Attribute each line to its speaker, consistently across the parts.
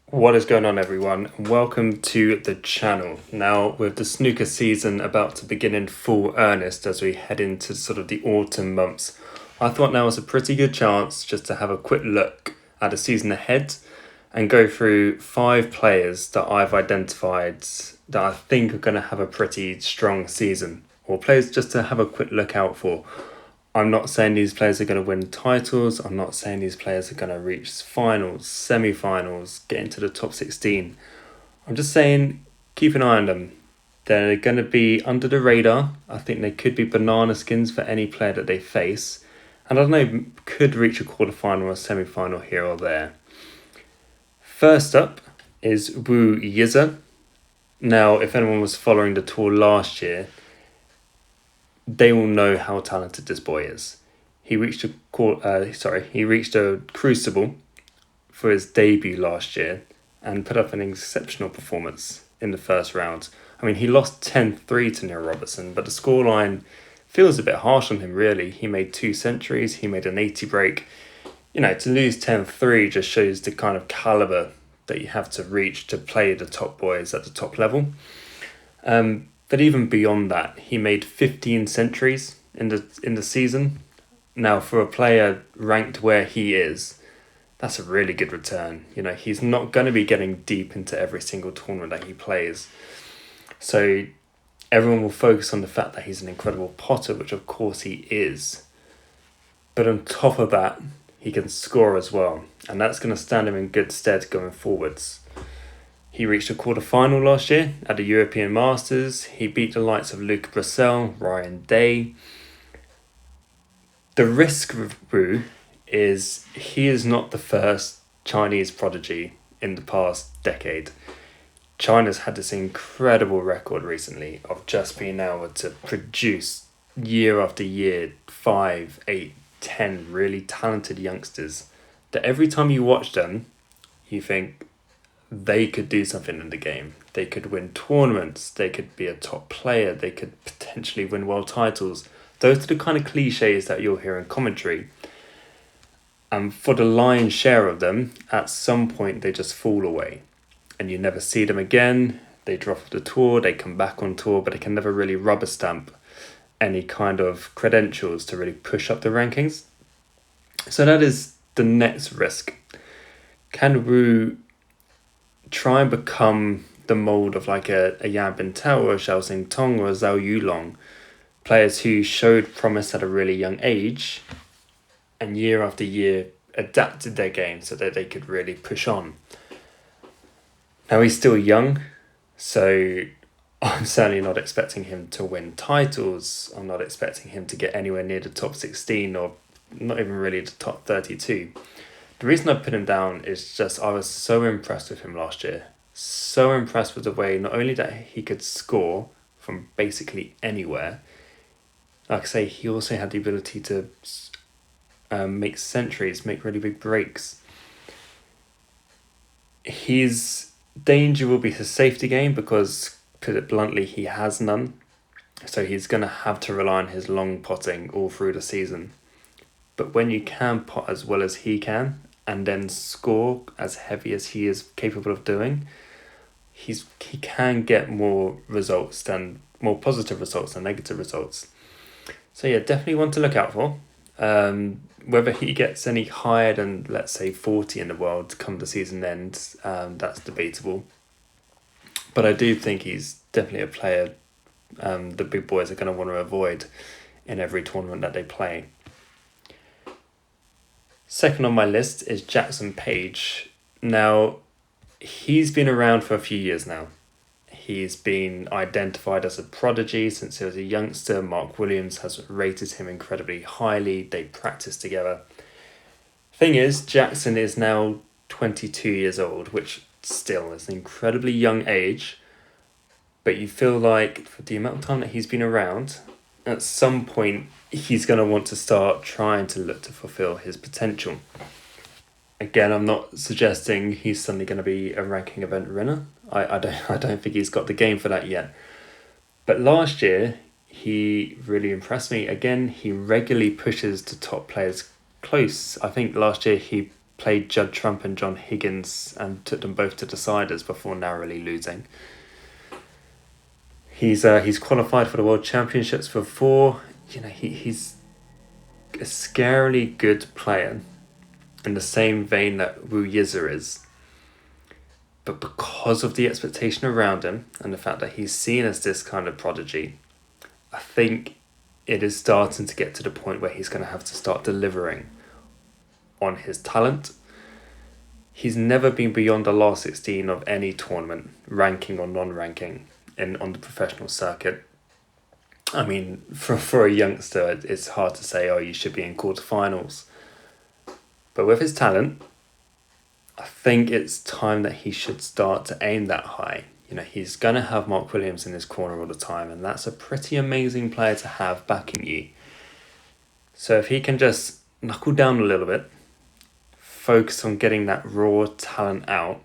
Speaker 1: What is going on, everyone? Welcome to the channel. Now, with the snooker season about to begin in full earnest as we head into sort of the autumn months, I thought now was a pretty good chance just to have a quick look at the season ahead and go through 5 players that I've identified that I think are going to have a pretty strong season, or players just to have a quick look out for. I'm not saying these players are going to win titles. I'm not saying these players are going to reach finals, semi-finals, get into the top 16. I'm just saying keep an eye on them. They're going to be under the radar. I think they could be banana skins for any player that they face. And I don't know, could reach a quarterfinal or semi-final here or there. First up is Wu Yiza. Now, if anyone was following the tour last year, they will know how talented this boy is. He reached a crucible for his debut last year and put up an exceptional performance in the first round. I mean, he lost 10-3 to Neil Robertson, but the scoreline feels a bit harsh on him, really. He made 2 centuries, he made an 80 break. You know, to lose 10-3 just shows the kind of caliber that you have to reach to play the top boys at the top level. But even beyond that, he made 15 centuries in the season. Now, for a player ranked where he is, that's a really good return. You know, he's not going to be getting deep into every single tournament that he plays. So everyone will focus on the fact that he's an incredible potter, which of course he is. But on top of that, he can score as well. And that's going to stand him in good stead going forwards. He reached a quarter-final last year at the European Masters. He beat the likes of Luca Bressel, Ryan Day. The risk with Wu is he is not the first Chinese prodigy in the past decade. China's had this incredible record recently of just being able to produce year after year 5, 8, 10 really talented youngsters that every time you watch them, you think they could do something in the game. They could win tournaments. They could be a top player. They could potentially win world titles. Those are the kind of cliches that you'll hear in commentary. And for the lion's share of them, at some point they just fall away. And you never see them again. They drop off the tour. They come back on tour, but they can never really rubber stamp any kind of credentials to really push up the rankings. So that is the next risk. Can Wu try and become the mould of like a Yan Bintao or a Xiao Xing Tong or a Zhao Yulong, players who showed promise at a really young age and year after year adapted their game so that they could really push on. Now he's still young, so I'm certainly not expecting him to win titles. I'm not expecting him to get anywhere near the top 16 or not even really the top 32. The reason I put him down is just I was so impressed with him last year. So impressed with the way not only that he could score from basically anywhere, like I say, he also had the ability to make centuries, make really big breaks. His danger will be his safety game because, put it bluntly, he has none. So he's going to have to rely on his long potting all through the season. But when you can pot as well as he can, and then score as heavy as he is capable of doing, he can get more positive results than negative results. So yeah, definitely one to look out for. Whether he gets any higher than, let's say, 40 in the world come the season end, that's debatable. But I do think he's definitely a player the big boys are going to want to avoid in every tournament that they play. Second on my list is Jackson Page. Now, he's been around for a few years now. He's been identified as a prodigy since he was a youngster. Mark Williams has rated him incredibly highly. They practice together. Thing is, Jackson is now 22 years old, which still is an incredibly young age. But you feel like for the amount of time that he's been around, at some point he's going to want to start trying to look to fulfill his potential. Again, I'm not suggesting he's suddenly going to be a ranking event winner. I don't think he's got the game for that yet. But last year, he really impressed me. Again, he regularly pushes the top players close. I think last year he played Judd Trump and John Higgins and took them both to deciders before narrowly losing. He's qualified for the World Championships before. He's a scarily good player in the same vein that Wu Yizer is. But because of the expectation around him and the fact that he's seen as this kind of prodigy, I think it is starting to get to the point where he's going to have to start delivering on his talent. He's never been beyond the last 16 of any tournament, ranking or non-ranking, on the professional circuit. I mean, for a youngster, it's hard to say, oh, you should be in quarterfinals. But with his talent, I think it's time that he should start to aim that high. He's going to have Mark Williams in his corner all the time, and that's a pretty amazing player to have backing you. So if he can just knuckle down a little bit, focus on getting that raw talent out,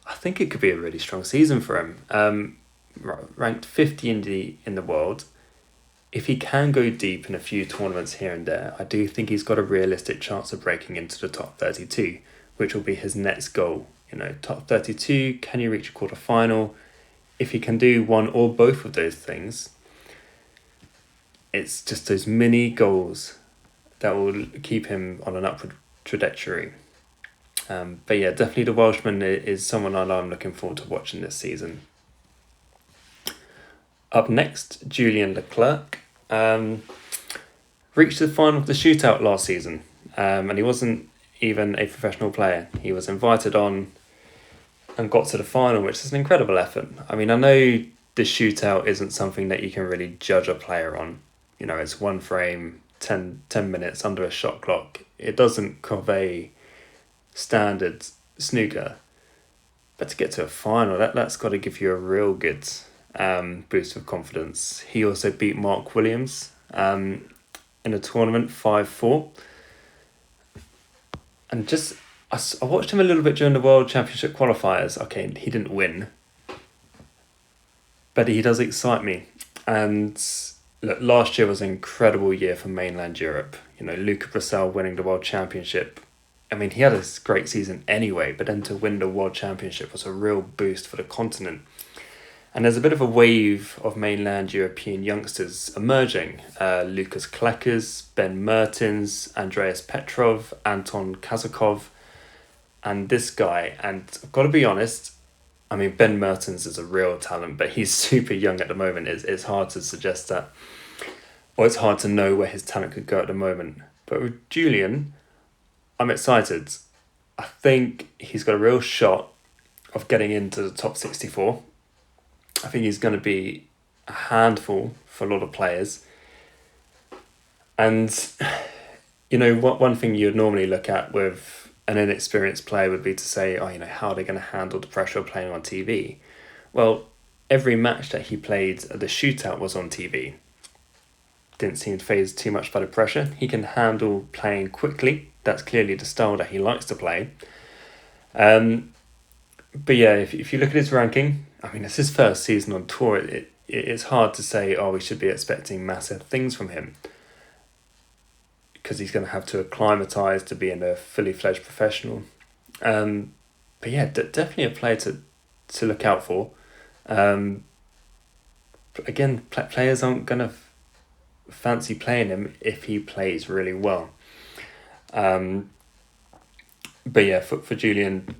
Speaker 1: I think it could be a really strong season for him. Ranked 50 in the world. If he can go deep in a few tournaments here and there, I do think he's got a realistic chance of breaking into the top 32, which will be his next goal. Top 32, can you reach a quarterfinal? If he can do one or both of those things, it's just those mini goals that will keep him on an upward trajectory. But yeah, definitely the Welshman is someone I'm looking forward to watching this season. Up next, Julian Leclerc reached the final of the shootout last season, and he wasn't even a professional player. He was invited on and got to the final, which is an incredible effort. I mean, I know the shootout isn't something that you can really judge a player on. It's one frame, 10 minutes under a shot clock. It doesn't convey standard snooker. But to get to a final, that's got to give you a real good boost of confidence. He also beat Mark Williams in a tournament 5-4. And I watched him a little bit during the World Championship qualifiers. Okay, he didn't win, but he does excite me. And look, last year was an incredible year for mainland Europe. Luca Brissell winning the World Championship. I mean, he had a great season anyway, but then to win the World Championship was a real boost for the continent. And there's a bit of a wave of mainland European youngsters emerging. Lucas Kleckers, Ben Mertens, Andreas Petrov, Anton Kazakov, and this guy. And I've got to be honest, I mean, Ben Mertens is a real talent, but he's super young at the moment. It's hard to suggest that, or it's hard to know where his talent could go at the moment. But with Julian, I'm excited. I think he's got a real shot of getting into the top 64. I think he's going to be a handful for a lot of players. And, one thing you'd normally look at with an inexperienced player would be to say, how are they going to handle the pressure of playing on TV? Well, every match that he played at the shootout was on TV. Didn't seem phased too much by the pressure. He can handle playing quickly. That's clearly the style that he likes to play. But yeah, if you look at his ranking, I mean, it's his first season on tour. It's hard to say, we should be expecting massive things from him, because he's going to have to acclimatise to being a fully fledged professional. But yeah, definitely a player to look out for. Again, players aren't going to fancy playing him if he plays really well. But yeah, for Julian,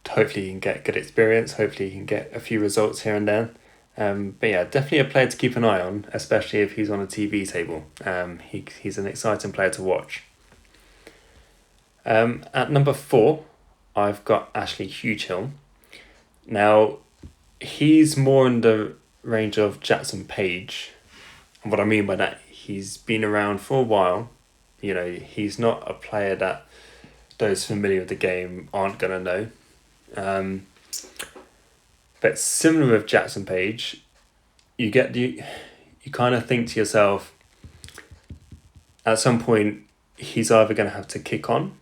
Speaker 1: hopefully he can get good experience. Hopefully he can get a few results here and there. But yeah, definitely a player to keep an eye on, especially if he's on a TV table. He's an exciting player to watch. At number 4, I've got Ashley Hugehill. Now, he's more in the range of Jackson Page. And what I mean by that, he's been around for a while. He's not a player that those familiar with the game aren't going to know. But similar with Jackson Page, you kind of think to yourself, at some point, he's either going to have to kick on,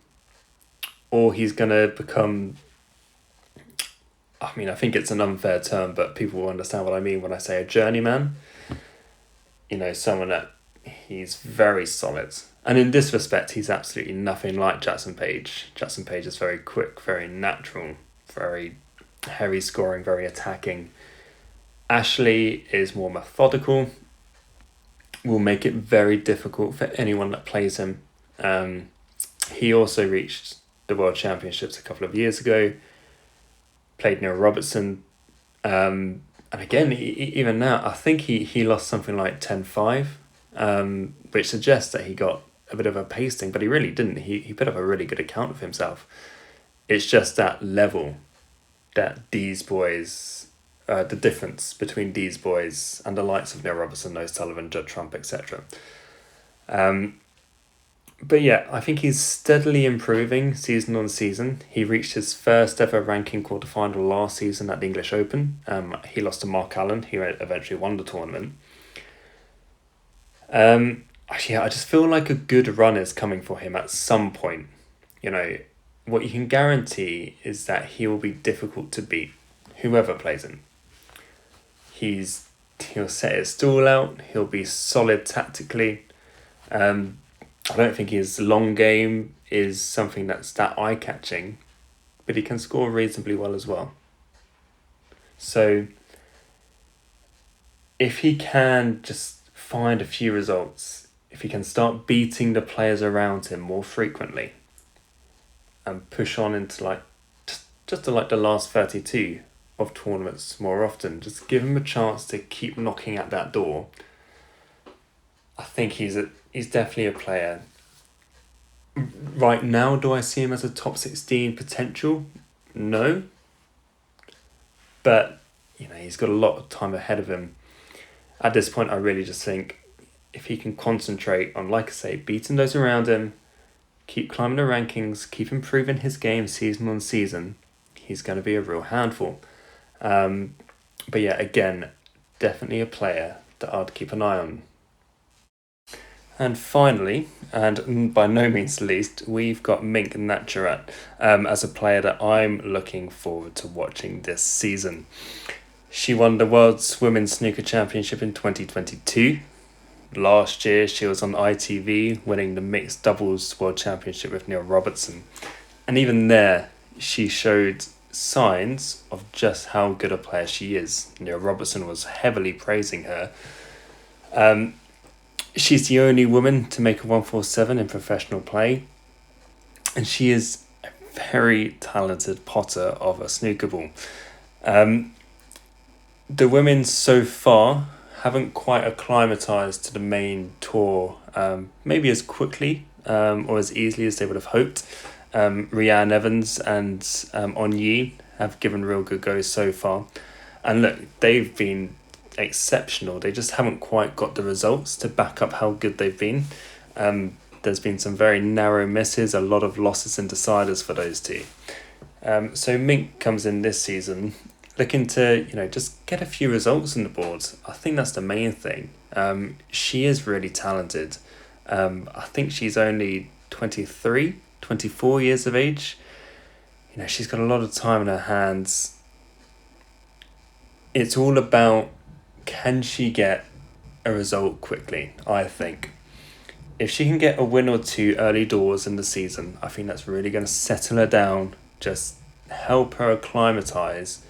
Speaker 1: or he's going to become, I mean, I think it's an unfair term, but people will understand what I mean when I say a journeyman. Someone that he's very solid, And in this respect, he's absolutely nothing like Jackson Page. Jackson Page is very quick, very natural, very heavy scoring, very attacking. Ashley is more methodical, will make it very difficult for anyone that plays him. He also reached the World Championships a couple of years ago, played Neil Robertson. And again, even now, I think he lost something like 10-5, which suggests that he got a bit of a pasting, but he really didn't. He put up a really good account of himself. It's just that level that these boys, the difference between these boys and the likes of Neil Robertson, Noah Sullivan, Judd Trump, etc. But yeah, I think he's steadily improving season on season. He reached his first ever ranking quarterfinal last season at the English Open. He lost to Mark Allen, who eventually won the tournament. I just feel like a good run is coming for him at some point. What you can guarantee is that he will be difficult to beat, whoever plays him. He'll set his stall out. He'll be solid tactically. I don't think his long game is something that's that eye-catching, but he can score reasonably well as well. So if he can just find a few results, if he can start beating the players around him more frequently and push on into just to the last 32 of tournaments more often, just give him a chance to keep knocking at that door. I think he's definitely a player. Right now, do I see him as a top 16 potential? No. But, he's got a lot of time ahead of him. At this point, I really just think if he can concentrate on, like I say, beating those around him, keep climbing the rankings, keep improving his game season on season, he's going to be a real handful. But yeah, again, definitely a player that I'd keep an eye on. And finally, and by no means least, we've got Mink Natcharat as a player that I'm looking forward to watching this season. She won the World's Women's Snooker Championship in 2022. Last year, she was on ITV, winning the Mixed Doubles World Championship with Neil Robertson. And even there, she showed signs of just how good a player she is. Neil Robertson was heavily praising her. She's the only woman to make a 147 in professional play, and she is a very talented potter of a snooker ball. The women so far haven't quite acclimatized to the main tour, maybe as quickly or as easily as they would have hoped. Rhiannon Evans and On Yi have given real good goes so far, and look, they've been exceptional. They just haven't quite got the results to back up how good they've been. There's been some very narrow misses, a lot of losses and deciders for those two. So Mink comes in this season looking to just get a few results on the board. I think that's the main thing. She is really talented. I think she's only 23, 24 years of age. She's got a lot of time in her hands. It's all about, can she get a result quickly, I think. If she can get a win or two early doors in the season, I think that's really going to settle her down, just help her acclimatise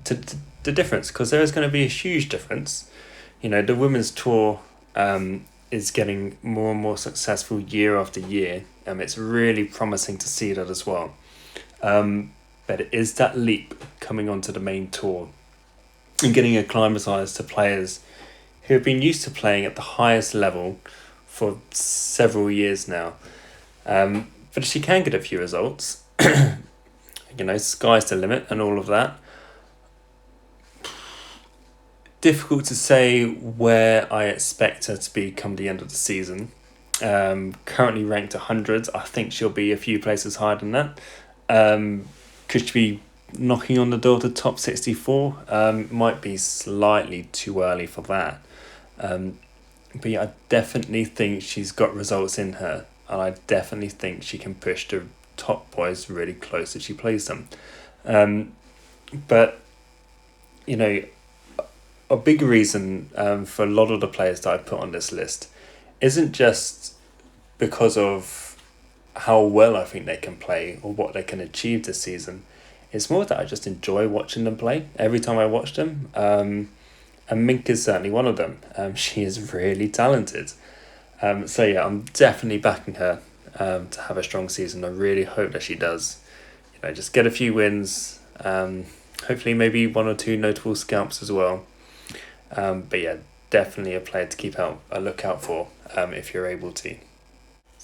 Speaker 1: to the difference, because there is going to be a huge difference. The women's tour is getting more and more successful year after year, and it's really promising to see that as well. But it is that leap coming onto the main tour and getting acclimatised to players who have been used to playing at the highest level for several years now. But if she can get a few results, sky's the limit and all of that. Difficult to say where I expect her to be come the end of the season. Currently ranked 100. I think she'll be a few places higher than that. Could she be knocking on the door to top 64? Might be slightly too early for that. But yeah, I definitely think she's got results in her, and I definitely think she can push the top boys really close if she plays them. But a big reason for a lot of the players that I put on this list isn't just because of how well I think they can play or what they can achieve this season. It's more that I just enjoy watching them play every time I watch them. And Mink is certainly one of them. She is really talented. So yeah, I'm definitely backing her to have a strong season. I really hope that she does. Just get a few wins. Hopefully maybe 1 or 2 notable scalps as well. But yeah, definitely a player to keep a lookout for if you're able to.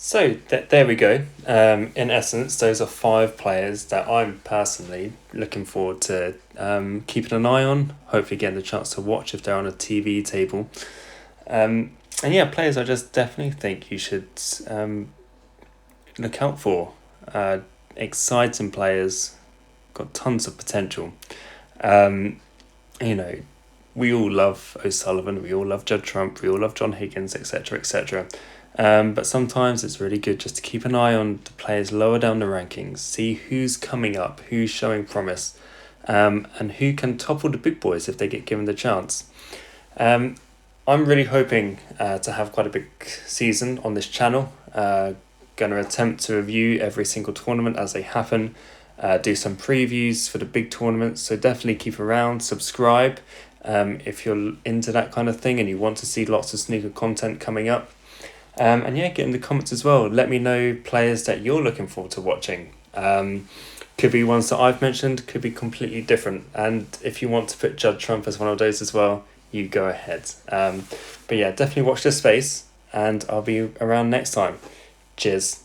Speaker 1: So there we go. In essence, those are 5 players that I'm personally looking forward to keeping an eye on, hopefully getting the chance to watch if they're on a TV table. And yeah, players I just definitely think you should look out for. Exciting players, got tons of potential. We all love O'Sullivan, we all love Judd Trump, we all love John Higgins, etc., etc. But sometimes it's really good just to keep an eye on the players lower down the rankings, see who's coming up, who's showing promise, and who can topple the big boys if they get given the chance. I'm really hoping to have quite a big season on this channel. Going to attempt to review every single tournament as they happen, do some previews for the big tournaments, so definitely keep around, subscribe if you're into that kind of thing and you want to see lots of snooker content coming up. And yeah, get in the comments as well. Let me know players that you're looking forward to watching. Could be ones that I've mentioned, could be completely different. And if you want to put Judd Trump as one of those as well, you go ahead. But yeah, definitely watch this space and I'll be around next time. Cheers.